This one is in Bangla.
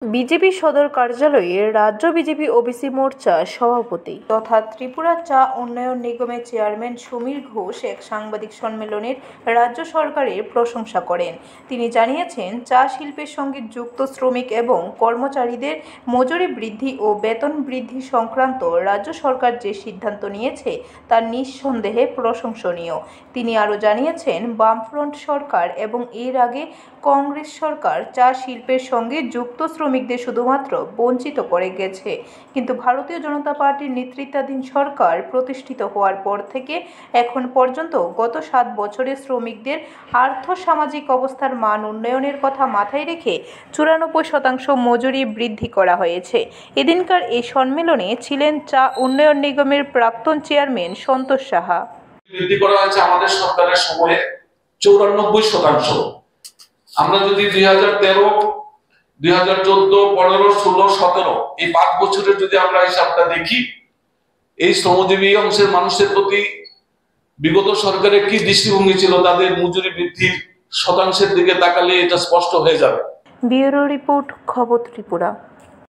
বিজেপি সদর কার্যালয়ে রাজ্য বিজেপি ওবিসি মোর্চা সভাপতি তথা ত্রিপুরা চা উন্নয়ন নিগমের চেয়ারম্যান সমীর ঘোষ এক সাংবাদিক সম্মেলনের রাজ্য সরকারের প্রশংসা করেন। তিনি জানিয়েছেন, চা শিল্পের সঙ্গে যুক্ত শ্রমিক এবং কর্মচারীদের মজুরি বৃদ্ধি ও বেতন বৃদ্ধি সংক্রান্ত রাজ্য সরকার যে সিদ্ধান্ত নিয়েছে তা নিঃসন্দেহে প্রশংসনীয়। তিনি আরও জানিয়েছেন, বামফ্রন্ট সরকার এবং এর আগে কংগ্রেস সরকার চা শিল্পের সঙ্গে যুক্ত শ্রমিকদের শুধুমাত্র বঞ্চিত করে গেছে, কিন্তু ভারতীয় জনতা পার্টির নেতৃত্বাধীন সরকার প্রতিষ্ঠিত হওয়ার পর থেকে এখন পর্যন্ত গত 7 বছরে শ্রমিকদের আর্থসামাজিক অবস্থার মান উন্নয়নের কথা মাথায় রেখে 94% মজুরি বৃদ্ধি করা হয়েছে। এদিনকার এই সম্মেলনে ছিলেন চা উন্নয়ন নিগমের প্রাক্তন চেয়ারম্যান সন্তোষ সাহা। বৃদ্ধি করা হয়েছে আমাদের সরকারের সময়ে 94%। আমরা যদি 2013, 2014, 15, 16, 17 এই 5 বছরের যদি আমরা হিসাবটা দেখি, এই শ্রমজীবী অংশের মানুষের প্রতি বিগত সরকারের কি দৃষ্টিভঙ্গি ছিল, তাদের মজুরি বৃদ্ধির শতাংশের দিকে তাকালে এটা স্পষ্ট হয়ে যাবে। ব্যুরো রিপোর্ট, খবর ত্রিপুরা।